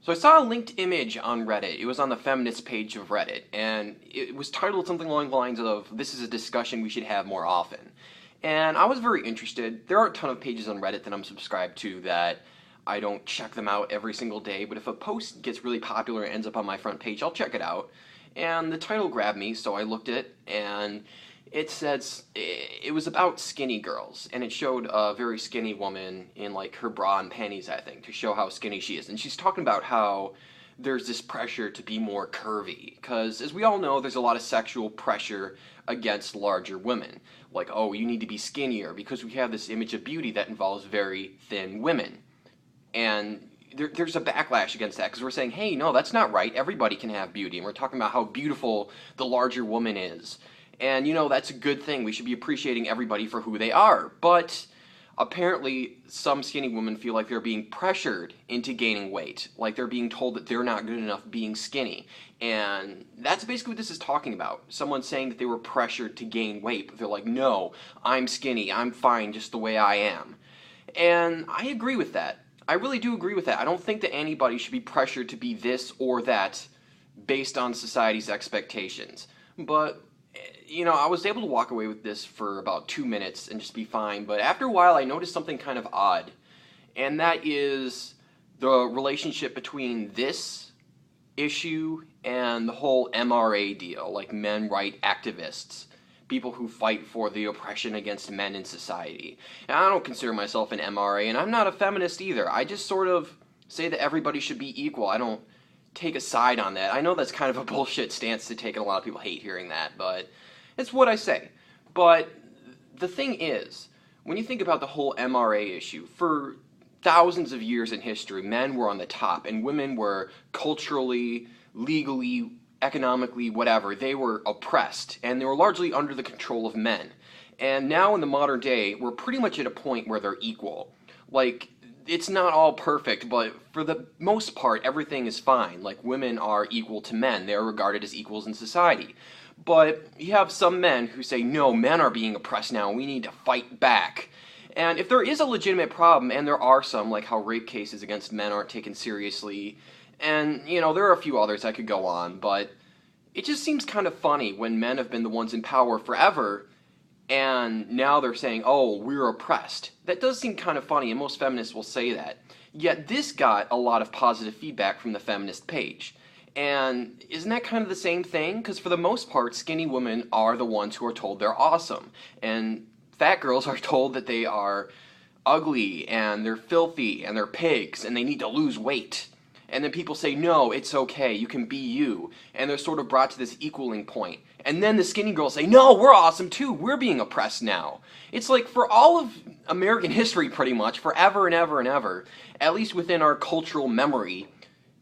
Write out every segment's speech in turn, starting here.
So I saw a linked image on Reddit. It was on the feminist page of Reddit, and it was titled something along the lines of, "This is a discussion we should have more often." And I was very interested. There are a ton of pages on Reddit that I'm subscribed to that I don't check them out every single day, but if a post gets really popular and ends up on my front page, I'll check it out. And the title grabbed me, so I looked at it, and it says it was about skinny girls, and it showed a very skinny woman in like her bra and panties, I think, to show how skinny she is. And she's talking about how there's this pressure to be more curvy, because as we all know, there's a lot of sexual pressure against larger women. Like, oh, you need to be skinnier, because we have this image of beauty that involves very thin women. And there's a backlash against that, because we're saying, hey, no, that's not right. Everybody can have beauty, and we're talking about how beautiful the larger woman is. And, you know, that's a good thing. We should be appreciating everybody for who they are. But apparently, some skinny women feel like they're being pressured into gaining weight. Like they're being told that they're not good enough being skinny. And that's basically what this is talking about. Someone saying that they were pressured to gain weight, but they're like, no, I'm skinny. I'm fine just the way I am. And I agree with that. I really do agree with that. I don't think that anybody should be pressured to be this or that based on society's expectations. But you know, I was able to walk away with this for about 2 minutes and just be fine, but after a while I noticed something kind of odd, and that is the relationship between this issue and the whole MRA deal, like men right activists, people who fight for the oppression against men in society. And I don't consider myself an MRA, and I'm not a feminist either. I just sort of say that everybody should be equal. I don't take a side on that. I know that's kind of a bullshit stance to take, and a lot of people hate hearing that, but it's what I say. But the thing is, when you think about the whole MRA issue, for thousands of years in history, men were on the top, and women were culturally, legally, economically, whatever, they were oppressed, and they were largely under the control of men. And now in the modern day, we're pretty much at a point where they're equal. Like, it's not all perfect, but for the most part, everything is fine. Like, women are equal to men. They're regarded as equals in society. But you have some men who say, no, men are being oppressed now, we need to fight back. And if there is a legitimate problem, and there are some, like how rape cases against men aren't taken seriously, and, you know, there are a few others I could go on, but it just seems kind of funny when men have been the ones in power forever, and now they're saying, oh, we're oppressed. That does seem kind of funny, and most feminists will say that. Yet this got a lot of positive feedback from the feminist page. And isn't that kind of the same thing? Because for the most part, skinny women are the ones who are told they're awesome. And fat girls are told that they are ugly, and they're filthy, and they're pigs, and they need to lose weight. And then people say, no, it's okay, you can be you. And they're sort of brought to this equaling point. And then the skinny girls say, no, we're awesome too, we're being oppressed now. It's like for all of American history pretty much, forever and ever and ever, at least within our cultural memory,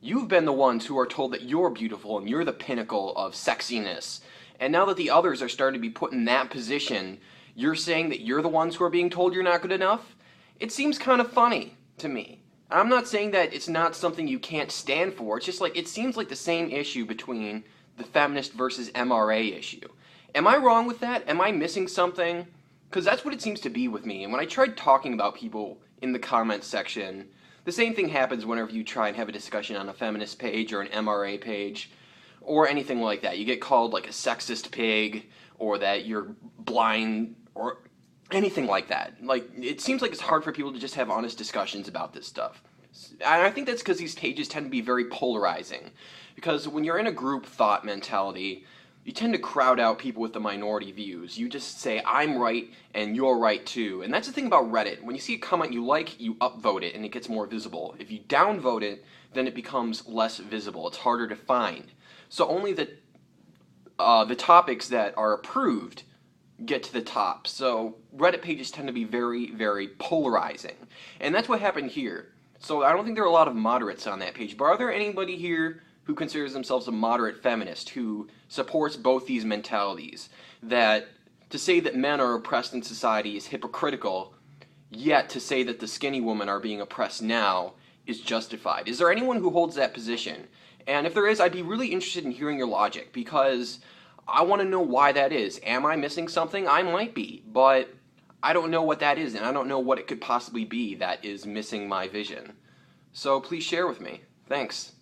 you've been the ones who are told that you're beautiful and you're the pinnacle of sexiness. And now that the others are starting to be put in that position, you're saying that you're the ones who are being told you're not good enough? It seems kind of funny to me. I'm not saying that it's not something you can't stand for. It's just like, it seems like the same issue between the feminist versus MRA issue. Am I wrong with that? Am I missing something? Because that's what it seems to be with me. And when I tried talking about people in the comments section, the same thing happens whenever you try and have a discussion on a feminist page or an MRA page or anything like that. You get called like a sexist pig, or that you're blind, or anything like that. Like, it seems like it's hard for people to just have honest discussions about this stuff. And I think that's because these pages tend to be very polarizing. Because when you're in a group thought mentality, you tend to crowd out people with the minority views. You just say, I'm right, and you're right too. And that's the thing about Reddit. When you see a comment you like, you upvote it, and it gets more visible. If you downvote it, then it becomes less visible. It's harder to find. So only the topics that are approved get to the top. So Reddit pages tend to be very, very polarizing. And that's what happened here. So I don't think there are a lot of moderates on that page. But are there anybody here who considers themselves a moderate feminist, who supports both these mentalities? That to say that men are oppressed in society is hypocritical, yet to say that the skinny women are being oppressed now is justified. Is there anyone who holds that position? And if there is, I'd be really interested in hearing your logic, because I want to know why that is. Am I missing something? I might be, but I don't know what that is, and I don't know what it could possibly be that is missing my vision. So please share with me. Thanks.